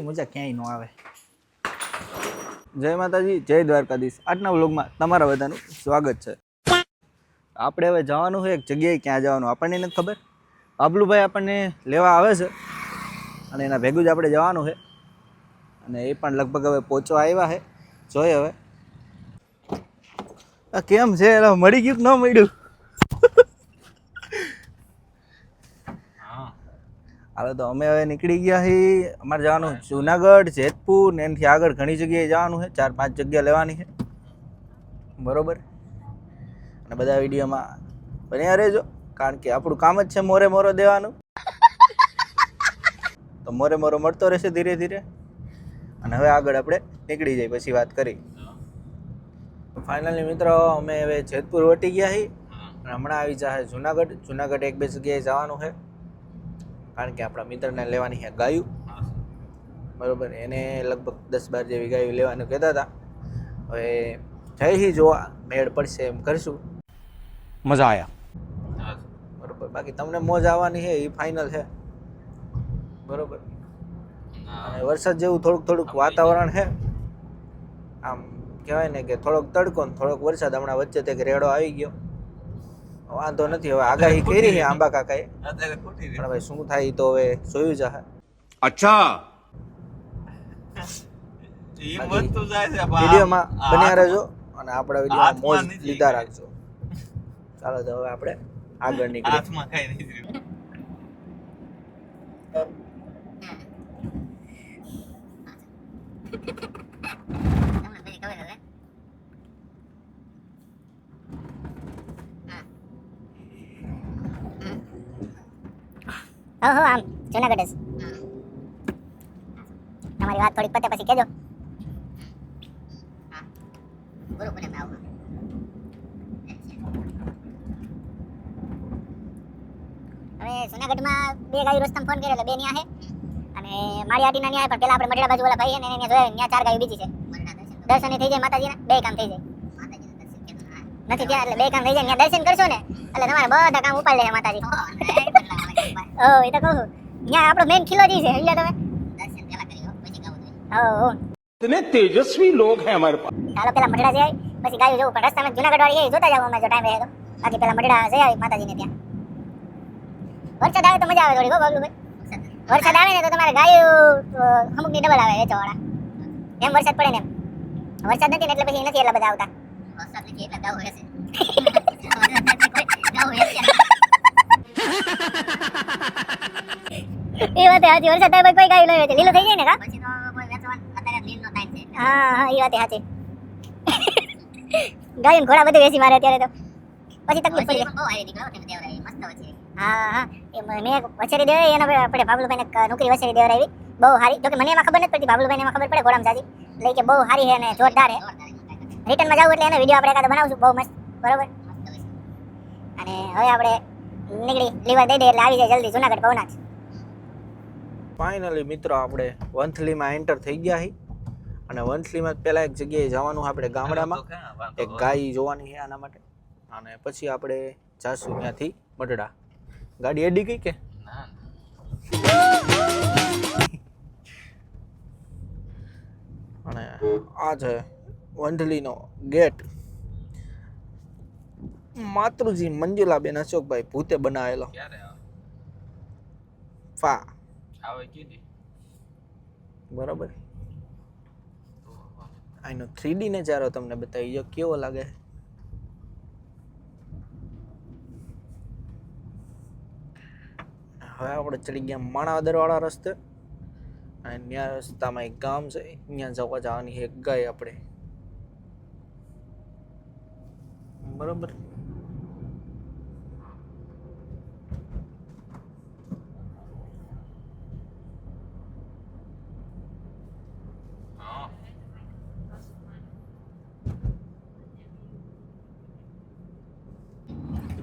મજા ક્યાંય ન આવે. જય માતાજી, જય દ્વારકાધીશ. આજના વ્લોગમાં તમારા બધાનું સ્વાગત છે. આપણે હવે જવાનું છે એક જગ્યાએ. ક્યાં જવાનું આપણને નથી ખબર. અબલુભાઈ આપણને લેવા આવે છે અને એના ભેગું જ આપણે જવાનું છે. અને એ પણ લગભગ હવે પહોંચવા આવ્યા છે. જોઈએ હવે કેમ છે, મળી ગયું કે ન મળ્યું. હાલો તો અમે હવે નીકળી ગયા છીએ. અમારે જવાનું જુનાગઢ, જેતપુર ને એનાથી આગળ ઘણી જગ્યાએ જવાનું છે. 4-5 જગ્યા લેવાની છે, બરોબર. અને બધા વિડીયોમાં બન્યા રહેજો, કારણ કે આપણું કામ જ છે મોરે મોરો દેવાનું. તો મોરે મોરો મળતો રહેશે ધીરે ધીરે. અને હવે આગળ આપણે નીકળી જઈએ, પછી વાત કરી. ફાઇનલી મિત્રો અમે હવે જેતપુર વટી ગયા છીએ અને હમણાં આવી જાય જુનાગઢ. જુનાગઢ 1-2 જગ્યાએ જવાનું છે, કારણ કે આપણા મિત્રને લેવાની છે ગાયું, બરોબર. એને લગભગ 10-12 જેવી ગાયું લેવાનું કહેતા હતા. હવે જઈ જોવા મેળ પડશે એમ કરશું. મજા આવ્યા, બરોબર. બાકી તમને મોજ આવવાની છે એ ફાઇનલ છે, બરોબર. અને વરસાદ જેવું થોડુંક વાતાવરણ છે. આમ કહેવાય ને કે થોડોક તડકો ને થોડોક વરસાદ. હમણાં વચ્ચે તે રેડો આવી ગયો, વાંધો નથી. હવે આગાહી કરી છે આંબા કાકાએ, પણ હવે શું થાય તો હવે જોયું જશે. અચ્છા, વિડીયોમાં બન્યા રહેજો અને આપણા વિડીયોમાં મોજ લીધા રાખજો. ચાલો તો હવે આપણે આગળ નીકળીએ. ઓહો, આમ જુનાગઢ જ. તમારી વાત થોડીક પતે પછી કહેજો. હવે જુનાગઢમાં 2 ગાયો રસ્તામાં ફોન કર્યો એટલે 2 ન્યા છે અને મારી આટીના ન્યા પણ પેલા આપણે મઢડા બાજુ વાળા ભાઈ છે ને એને જોયા, ન્યા 4 ગાયો બીજી છે. દર્શન થઈ જાય માતાજીના, 2 કામ થઈ જાય. નથી ત્યાં એટલે 2 કામ થઈ જાય. ન્યા દર્શન કરશો ને એટલે તમારા બધા કામ ઉપાડી લે માતાજી. ઓ એ તો કહું, ન્યા આપણો મેન ખીલો જી છે. અહીંયા તમે દર્શન પેલા કરી પછી ગાવું જોઈએ. ઓ इतने तेजस्वी लोग हैं हमारे पास. ચાલો પેલા મઢડા જઈ આવી પછી ગાયો જોવું. પણ રસ્તામાં જુનાગઢ વાળી એ જોતા જાવ અમે જો ટાઈમ રહે તો. બાકી પેલા મઢડા જઈ આવી માતાજીને ત્યાં. વરસાદ આવે તો મજા આવે થોડી. હો બાબલુભાઈ, વરસાદ આવે ને તો તમારે ગાયો અમુકની ડબલ આવે વેચવાવાળા. એમ વરસાદ પડે ને એમ. વરસાદ નથી ને એટલે પછી નથી એટલા બધા આવતા. વરસાદ નથી એટલે ગાવ રહેશે. એ વાત સાચી. વરસાદ થાય કોઈ ગાય લઈ વેચે, લીલો થઈ જાય ને કા પછી તો કોઈ વેચવાનું અત્યારે લીલનો ટાઈમ છે. હા એ વાત સાચી. ગાય ઘોડા બધું વેચી મારે અત્યારે તો પછી તકલીફ પડી જાય. બહુ હારી નીકળો તમે દેવરાવી મસ્ત વચ્ચે. હા એ મેં વછેરી દેવરાવી એના આપણે ભાબલુભાઈને નોકરી વછેરી દેવરાવી બહુ હારી. જોકે મને એમાં ખબર નથી પડતી, ભાબલુભાઈને એમાં ખબર પડે ઘોડામાં સાજી. એટલે કે બહુ હારી છે અને જોરદાર છે. રિટર્નમાં જાવ એટલે એનો વિડીયો આપણે એકાદો બનાવશું બહુ મસ્ત, બરોબર. અને હવે આપણે નીકળી લીવર દઈ દે એટલે આવી જાય જલ્દી જુનાગઢ ભવનાથ. ફાઇનલી મિત્રો આપણે વંથલીમાં એન્ટર થઈ ગયા છીએ અને વંથલીમાં પહેલા એક જગ્યાએ જવાનું આપણે ગામડામાં. એક ગાય જોવાની છે આના માટે. અને પછી આપણે જાશું ત્યાંથી મઢડા. ગાડી એડી ગઈ કે અને આ છે વંથલીનો ગેટ. માતૃજી મંજુલાબેન અશોકભાઈ ભૂતે બનાવેલો. ફા બરોબર. આનો 3D નજારો તમને બતાવી જો કેવો લાગે. હવે આપણે ચડી ગયા માણાવદર વાળા રસ્તે અને ત્યાં રસ્તામાં એક ગામ છે, ત્યાં જવા જવાની એક ગાય આપણે, બરોબર.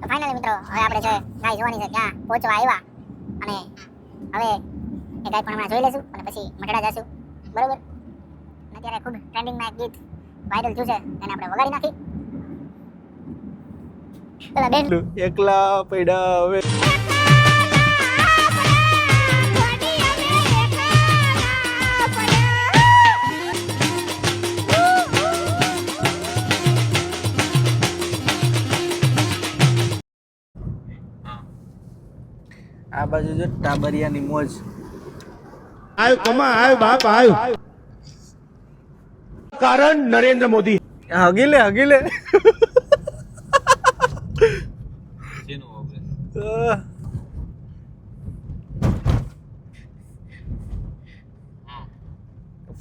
ફાઇનલી મિત્રો હવે આપણે છે ગાય જોવાની છે ત્યાં પહોંચવા આવ્યા અને હવે એ ગાય પણ હમણાં જોઈ લેશું અને પછી મઢડા જશું, બરોબર. અત્યારે ખૂબ ટ્રેન્ડિંગમાં એક ગીત વાયરલ થયું છે તેને આપણે વગાડી નાખી. પેલા બેન એકલા પડ્યા હવે આ બાજુ જો ટાબરિયાની મોજ. आयो कमा आयो बाप आयो कारण नरेंद्र मोदी હગી લે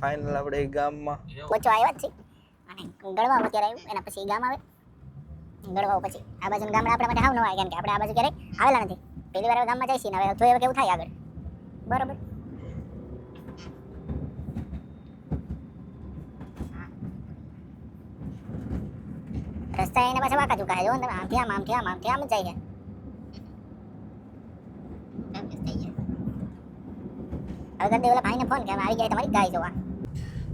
ફાઇનલ આપણે એક ગામમાં પહોંચવા આવ્યા જ છે અને ગળવાવ અત્યારે આવ્યું એના પછી ગામ આવે ગળવાવ પછી આ બાજુ ગામડા આપણા માટે હાવ નવા આવે કેમ કે આપણે આ બાજુ ક્યારેય આવેલા નથી પહેલી વાર ગામમાં જાય છે ને હવે જોઈએ કેવું થાય આગળ બરોબર. રસ્તા એના પાછા વાંકા ચૂકા છે જો ને તમે આમથી આમ જ જાય છે. હવે કરી દે ઓલા ભાઈને ફોન કે અમે આવી જાય તમારી ગાય જોવા.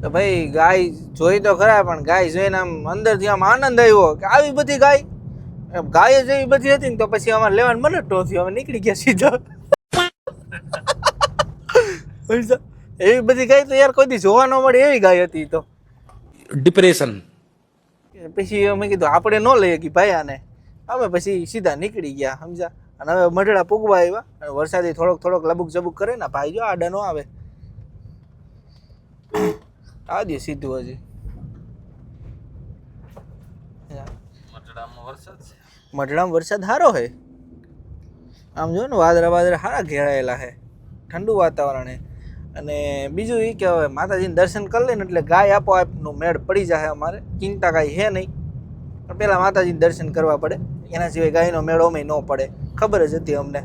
તો ભાઈ ગાય જોઈ તો ખરા પણ ગાય જોઈને આમ અંદરથી આમ આનંદ આવ્યો કે આવી બધી ગાય ગાય જ એવી બધી હતી ને તો પછી અમારે લેવાનું મને તો થયું અમે નીકળી ગયા સીધા. એવી બધી ગાય તો યાર કોઈ દી જોવા ન મળે એવી ગાય હતી તો. डिप्रेशन પછી અમે કીધું આપણે ન લઈએ કે ભાઈ આને અમે પછી સીધા નીકળી ગયા સમજા. અને હવે મઢડા પૂગવા આવ્યા અને વરસાદી થોડોક લબુક જબુક કરે ને ભાઈ જો આડા ન આવે આ દે સીધું હજી. મઢડામાં વરસાદ સારો હે આમ જો ને વાદળા સારા ઘેરાયેલા હે ઠંડુ વાતાવરણ હે. અને બીજું એ કે હવે માતાજીને દર્શન કરી લે ને એટલે ગાય આપોઆપનું મેળ પડી જાય અમારે ચિંતા કાંઈ હે નહીં પણ પહેલાં માતાજીને દર્શન કરવા પડે એના સિવાય ગાયનો મેળો અમે ન પડે ખબર જ હતી અમને.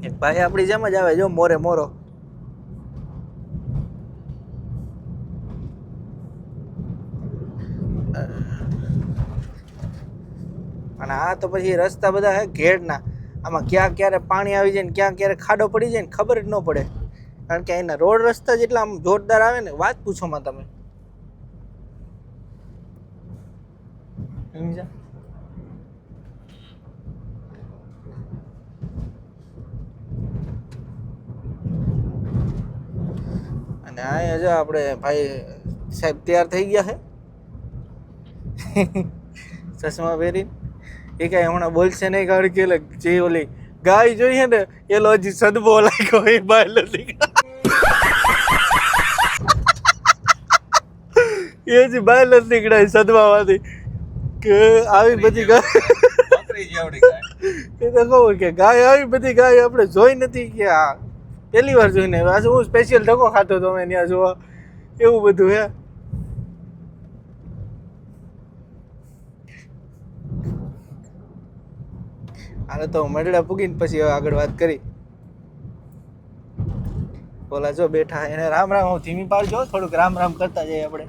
એક ભાઈ આપણી જેમ જ આવે જો મોરે મોરો. અને આ તો પછી રસ્તા બધા હે ઘેડના આમાં ક્યાં ક્યારે પાણી આવી જાય ને ક્યાં ક્યારે ખાડો પડી જાય ને ખબર જ ન પડે કારણ કે એના રોડ રસ્તા જેટલા આમ જોરદાર આવે ને વાત પૂછોમાં તમે. સમજ્યા? અને આ જો આપણે ભાઈ સાહેબ તૈયાર થઈ ગયા છે ચશ્મા પહેરીને. એ કાંઈ હમણાં બોલશે નહીં કારણ કે જે ઓલી ગાય જોઈએ ને એલો હજી સદબો લાગ્યો એ બહાર નથી એ હજી બહાર નથી નીકળાય સદવામાંથી કે આવી બધી ગાય એ તો કહું કે ગાય આવી બધી ગાય આપણે જોઈ નથી કે આ પહેલી વાર જોઈને આજે હું સ્પેશિયલ ધક્કો ખાતો હતો અમે ત્યાં જોવા એવું બધું હે. હાલે તો મઢડા પૂગીને પછી હવે આગળ વાત કરી. બોલા જો બેઠા એને રામ રામ હું ધીમી પાડજો થોડુંક રામ રામ કરતા જઈએ આપણે.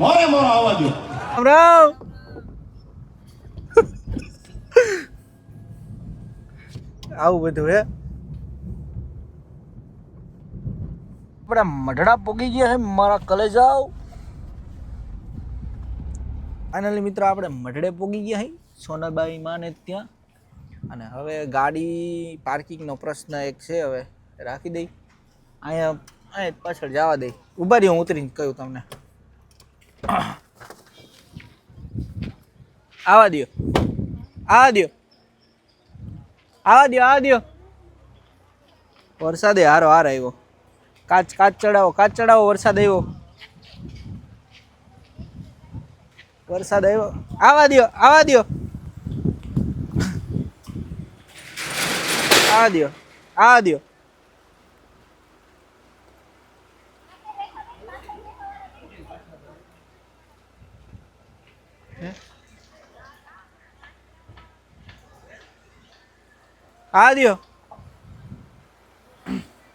मोरे मोरे आवाज રામ રામ. આવું બધું હે. આપણે મઢડા પૂગી ગયા છે મારા કલેજાઓ. ફાઇનલી મિત્રો આપણે મઢડે પૂગી ગયા હી સોનાબાઈ માને ત્યાં. અને હવે ગાડી પાર્કિંગનો પ્રશ્ન એક છે હવે રાખી દઈ અહીંયા પાછળ જવા દઈ. ઊભા રહ્યો હું ઉતરીને કહ્યું તમને આવા દો વરસાદે હારો હાર આવ્યો. કાચ ચડાવો વરસાદ આવ્યો આવા દો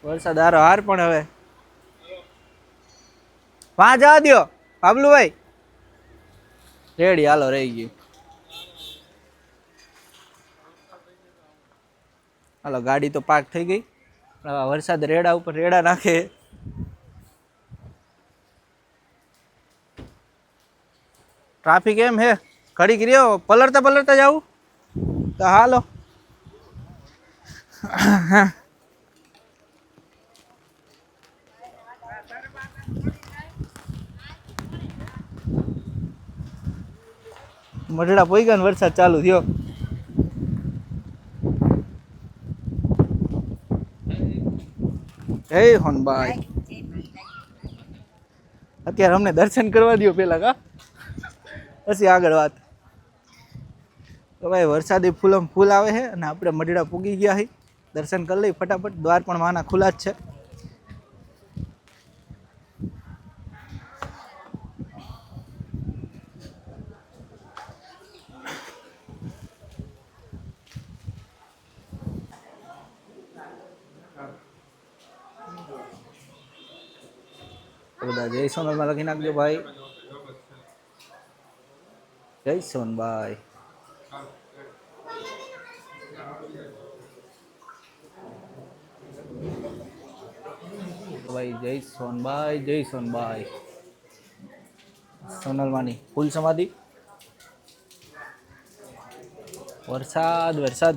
વરસાદ હારો હાર પણ હવે વાં જવા દો બાબલુભાઈ. રેડી હાલો રહી ગયું. હાલો ગાડી તો પાર્ક થઈ ગઈ. વરસાદ રેડા ઉપર રેડા નાખે. ટ્રાફિક એમ હે ઘડીક રહ્યો પલળતા જાવું તો હાલો. મઢડા પોઈગા ને વરસાદ ચાલુ થયો. જય હોનભાઈ. અત્યારે અમને દર્શન કરવા દો પેલા કા, પછી આગળ વાત. તો ભાઈ વરસાદી ફૂલમ ફૂલ આવે છે અને આપણે મઢડા પૂગી ગયા છે. દર્શન કરી લઈ ફટાફટ. દ્વાર પણ માના ખુલ્લા જ છે. બધા જય સોનલમાં લખી નાખજો ભાઈ. જય સોનભાઈ. ભાઈ જય સોનભાઈ, જય સોનભાઈ. સોનલમાની ફૂલ સમાધિ. વરસાદ વરસાદ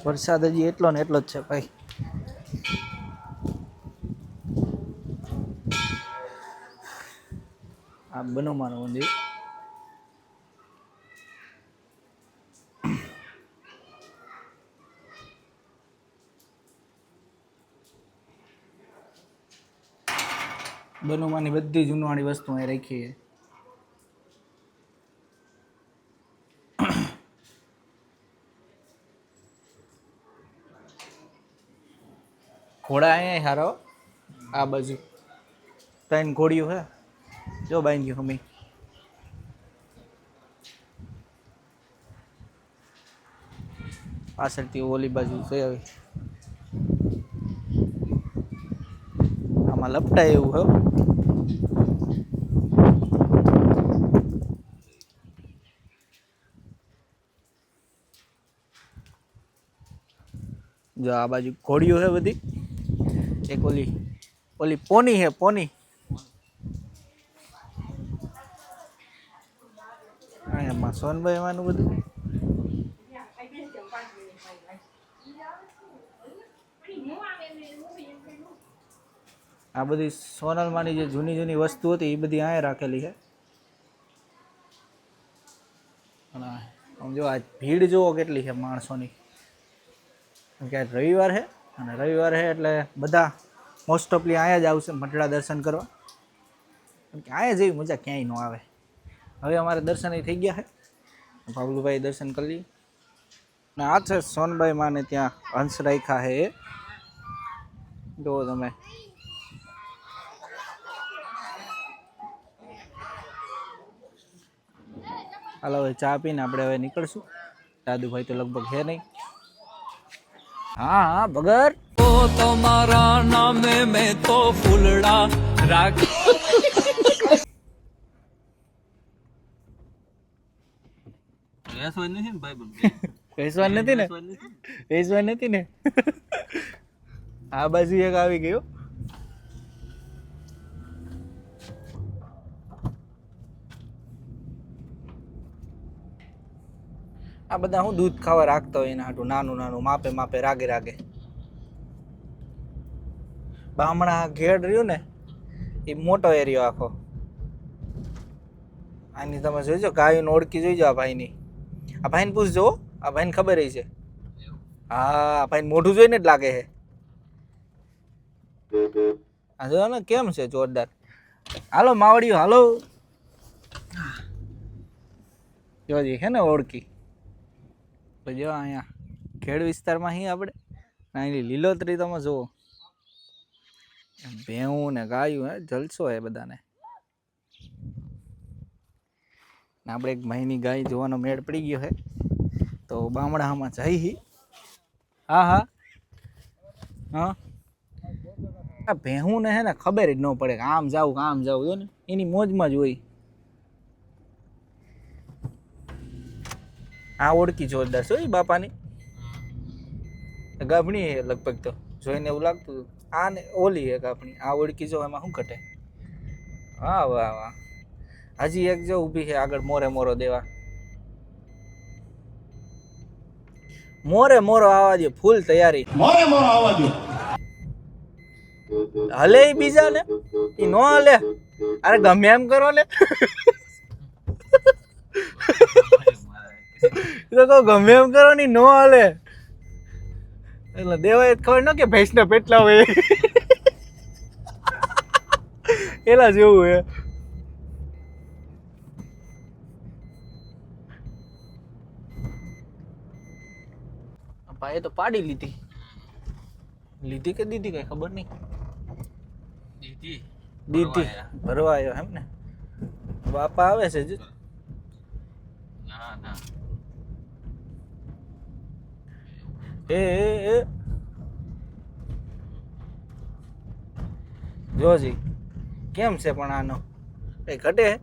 વરસાદ હજી એટલો ને એટલો જ છે ભાઈ. આ બનોમાનું મંદિર. બનોમાની બધી જૂનવાણી વસ્તુ અહીં રાખી છે. ઘોડા અહીંયા હારો. આ બાજુ 3 ઘોડીઓ હે. જો બાઈ ગયું હમી. પાછળથી ઓલી બાજુ જઈ આવી. આમાં લપટાય એવું હો. જો આ બાજુ ઘોડીઓ હે બધી. એક ઓલી ઓલી પોની હે, પોની. એમાં સોનભાઈ એમાંનું બધું. આ બધી સોનલમાંની જે જૂની જૂની વસ્તુ હતી એ બધી અહીંયા રાખેલી છે. અને આમ જો આજ ભીડ જુઓ કેટલી છે માણસોની. કે આજ રવિવાર છે અને રવિવાર છે એટલે બધા મોસ્ટ ઓફલી અહીંયા જ આવશે મઢડા દર્શન કરવા. કેમ કે અહીંયા જેવી મજા ક્યાંય ન આવે. હવે અમારે દર્શન થઈ ગયા છે. ભાવલુભાઈ દર્શન કરી લઈએ. અને આ છે સોનભાઈ માને ત્યાં હંસ રાખ્યા છે. જુઓ તમે. હાલો હવે ચા પીને આપણે હવે નીકળશું. દાદુભાઈ તો લગભગ છે નહીં. હા હા બગર તો તમારા નામે મેં તો ફૂલડા રાખ. વેચવાનું નથી ને, વેચવાનું નથી ને. આ બાજુ એક આવી ગયો. આ બધા હું દૂધ ખાવા રાખતા હોય એના હાટું નાનું નાનું માપે માપે રાગે રાગે. બામણા ઘેડ રહ્યું ને એ મોટો એરિયો આખો. આની તમે જોઈજો ગાયને ઓળખી જોઈજો આ ભાઈની. આ ભાઈને પૂછજો. આ ભાઈને ખબર છે. હા આ ભાઈને મોઢું જોઈને જ લાગે છે. આ જો ને કેમ છે જોરદાર. હાલો માવડીઓ હાલો. જોજી હે ને ઓળખી. જો અહીંયા ખેડ વિસ્તારમાં અહીં આપણે અહીં લીલોતરી તમે જુઓ. ભેહું ને ગાયું હે જલસો હે બધાને. આપણે એક મહિની ગાય જોવાનો મેળ પડી ગયો હે તો બામણામાં જઈ. હા હા હા. આ ભેહું ને હે ને ખબર જ ન પડે કે આમ જાવું આમ જાવું. જો ને એની મોજમાં જ હોય. આ ઓળખી જોરદાર છે બાપાની. ગાભણી હે લગભગ તો જોઈને એવું લાગતું. આ ને ઓલી હે ગાભણી. આ ઓળખી જો એમાં શું ઘટે. વાહ વાહ વાહ. હજી એક જો ઊભી છે આગળ મોરે મોરો દેવા. મોરે મોરો આવવા દે. ફૂલ તૈયારી. મોરે મોરો આવવા દો. હલે ઈ બીજા ને ઈ નો હલે. અરે ગમે એમ કરો ને. એ તો કહું ગમે એમ કરો ને ઈ નો હલે. એટલે દેવાય ખબર ન કે ભેંસના પેટલા હોય એલા જેવું હે. ભાઈએ તો પાડી લીધી કે દીધી કઈ ખબર નહીં. દીધી ભરવા આવ્યો એમ ને. બાપા આવે છે જ. એ જોજી કેમ છે પણ આનો કઈ ઘટે હે?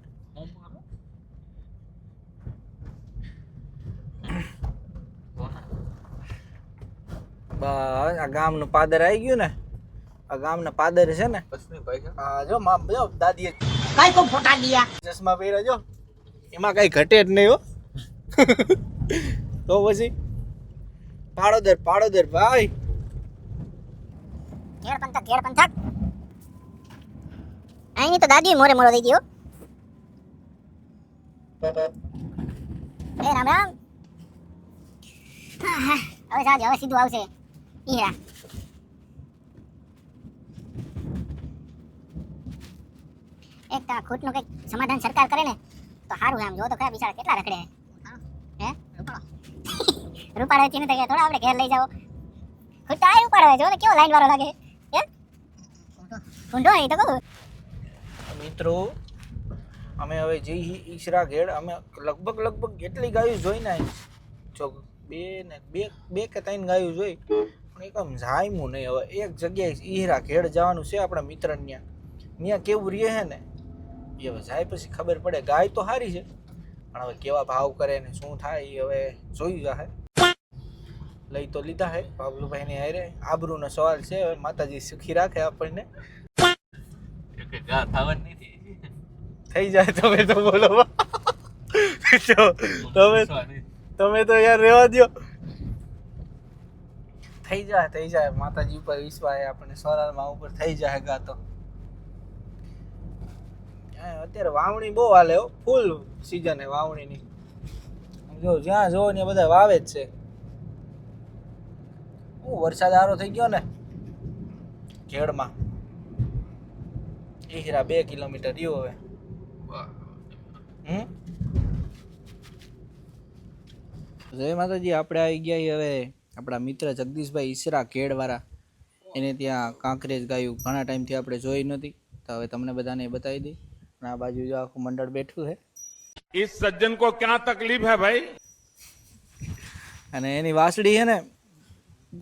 બસ આ ગામનું પાદર આવી ગયું ને. આ ગામના પાદર છે ને. હા જો જો દાદીએ કાઈ કો ફોટા દિયા ચશ્મા પહેર્યા જો એમાં કઈ ઘટે જ નહીં હો. તો પછી પાડોદર ભાઈ. ઘેર પંથક આઈની તો દાદી મોરે મોરો થઈ ગયો. એ રામ રામ. હવે સાજ હવે સીધું આવશે ઈરા. એક તા ખૂટનું કઈક સમાધાન સરકાર કરે ને તો સારું. આમ જો તો ખરા બિચારા કેટલા રખડે હે રૂપાળો ચીને તો થોડા આપણે ઘેર લઈ જાઓ. ખૂટતા આય રૂપાળો જો ને કેવો લાઈન વાળો લાગે હે. ઊંડો એ તો કહું. મિત્રો અમે હવે જઈ ઈશરા ઘેડ. અમે લગભગ એટલી ગાયું જોઈ ને જો બે કે ત્રણ ગાયું જોઈ પણ એકમ જાયમું નહીં. હવે એક જગ્યાએ ઈહરા ઘેડ જવાનું છે આપણા મિત્ર ત્યાં કેવું રહે છે ને એ હવે જાય પછી ખબર પડે. ગાય તો સારી છે પણ હવે કેવા ભાવ કરે ને શું થાય એ હવે જોઈ જાહે. લઈ તો લીધા હે બાબલુભાઈ ને હારે. આબરૂનો સવાલ છે હવે માતાજી સુખી રાખે આપણને. થઈ જાય તમે તો બોલો. તમે તો યાર રેવા દો. થઈ જાય માતાજી ઉપર વિશ્વાસ આપણને સોરામાં ઉપર થઈ જાય ગાતો. અત્યારે વાવણી બહુ હાલે હો. ફૂલ સીઝન હે વાવણીની. જો જ્યાં જોવો ને બધા વાવે જ છે. વરસાદ સારો થઈ ગયો ને ઘેડમાં. ઈહરા 2 કિલોમીટર રહ્યો હવે. જય માતાજી. આપણે આવી ગયા હવે આપણા મિત્ર જગદીશભાઈ ઈસરા ઘેડવાળા. એને ત્યાં કાંકરેજ ગાયું ઘણા ટાઈમથી આપણે જોઈ નથી તો હવે તમને બધાને બતાવી દઈ. અને આ બાજુ જો આખું મંડળ બેઠું છે. इस सज्जन को क्या तकलीफ है भाई? અને એની વાસળી છે ને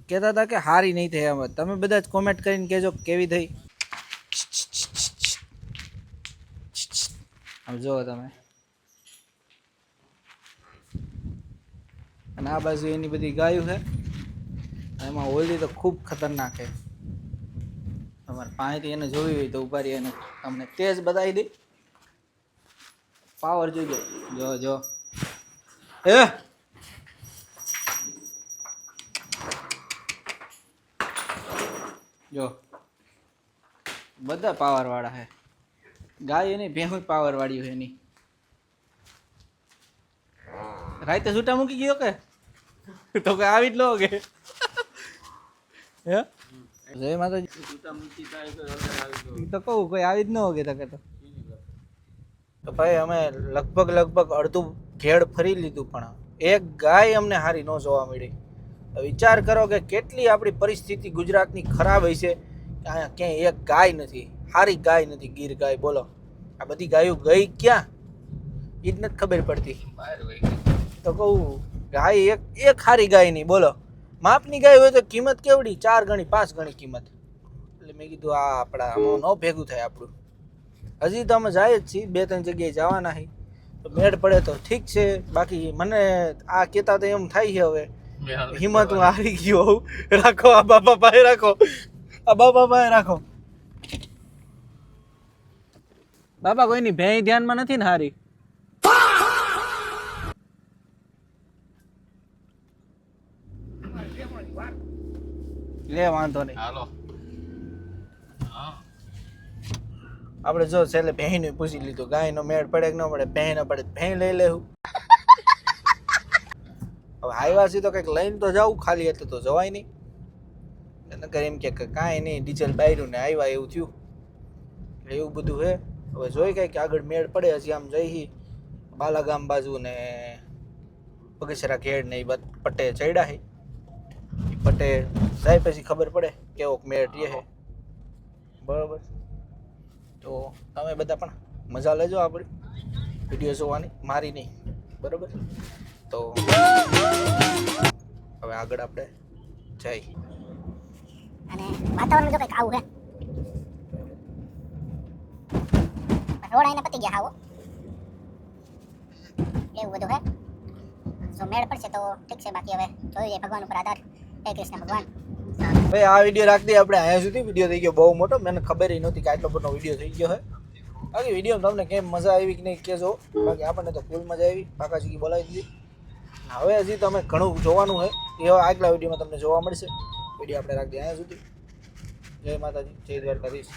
કહેતા હતા કે હારી નહીં થઈ. આમાં તમે બધા જ કોમેન્ટ કરીને કહેજો કેવી થઈ. આમ જુઓ તમે. અને આ બાજુ એની બધી ગાયું છે. એમાં હોલી તો ખૂબ ખતરનાક છે. તમારે પાણીથી એને જોવી હોય તો ઉભા રહી એને તમને તેજ બતાવી દઈ. પાવર જોજો. જો એ જો બધા પાવર વાળા છે. ગાય એની ભેહું પાવર વાળી હોય એની. રાતે છૂટા મૂકી ગયો કે તો કે આવી જ લો કે હે. જય માતાજી. તો કહું કોઈ આવી જ ન હોગે તકે તો ભાઈ અમે લગભગ અડધું ઘેડ ફરી લીધું પણ એક ગાય અમને હારી ન જોવા મળી. વિચાર કરો કે કેટલી આપણી પરિસ્થિતિ ગુજરાતની ખરાબ હોય છે. અહીંયા ક્યાંય એક ગાય નથી, હારી ગાય નથી. ગીર ગાય બોલો. આ બધી ગાયો ગઈ ક્યાં એ જ નથી ખબર પડતી. તો કહું ગાય એક હારી ગાય નહીં બોલો. માપની ગાય હોય તો કિંમત કેવડી 4 ગણી 5 ગણી કિંમત. એટલે મેં કીધું આ આપણા આમાં ન ભેગું થાય આપણું. હજી તો અમે જાય જ છીએ 2-3 જગ્યાએ જવાના છીએ તો મેળ પડે તો ઠીક છે. બાકી મને આ કહેતા તો એમ થાય છે હવે હિંમત હું હારી ગયો હોઉં. રાખો આ બાપા પાસે રાખો. આ બાપા પાસે રાખો. બાપા કોઈની ભેંય ધ્યાનમાં નથી ને હારી. લે વાંધો નહીં. હાલો આપણે જો છેલ્લે ભેંનું પૂછી લીધું, ગાયનો મેળ પડે કે ન પડે, ભેં ન પડે ભેં લઈ લેવું. હવે આવ્યા છીએ તો કંઈક લઈને તો જાવું, ખાલી એટલે તો જવાય નહીં. નકર એમ કે કાંઈ નહીં ડીઝલ બાયરું ને આવ્યા એવું થયું. એટલે એવું બધું છે. હવે જોઈ કંઈક આગળ મેળ પડે. હજી આમ જઈ બાલાગામ બાજુ ને બગસરા ઘેડ ને એ પટ્ટે ચડ્યા છે. એ પટ્ટે જાય પછી ખબર પડે કેવો મેળ રહે છે. બરાબર, તો તમે બધા પણ મજા લેજો આપણી વિડીયો જોવાની, મારી નહીં. બરાબર, તો હવે આગળ આપણે જઈ. અને વાતાવરણ જો કંઈક આવું હે, રોડ આઈને પતી ગયા હાવો એવું બધું હે. જો મેળ પડશે તો ઠીક છે, બાકી હવે જોઈએ ભગવાન ઉપર આધાર. હે કૃષ્ણ ભગવાન. ભાઈ આ વિડીયો રાખી દઈએ આપણે અહીંયા સુધી. વિડીયો થઈ ગયો બહુ મોટો, મને ખબર નહોતી કે આટલો બધો વિડીયો થઈ ગયો છે. બાકી વિડીયો તમને કેમ મજા આવી કે નહીં કહેજો. બાકી આપણને તો ફૂલ મજા આવી, પાકા ચીકી બોલાવી દીધી. હવે હજી તમે ઘણું જોવાનું છે, એ આગલા વિડીયોમાં તમને જોવા મળશે. વિડીયો આપણે રાખી દઈએ અહીંયા સુધી. જય માતાજી, જય દ્વારકાધીશ.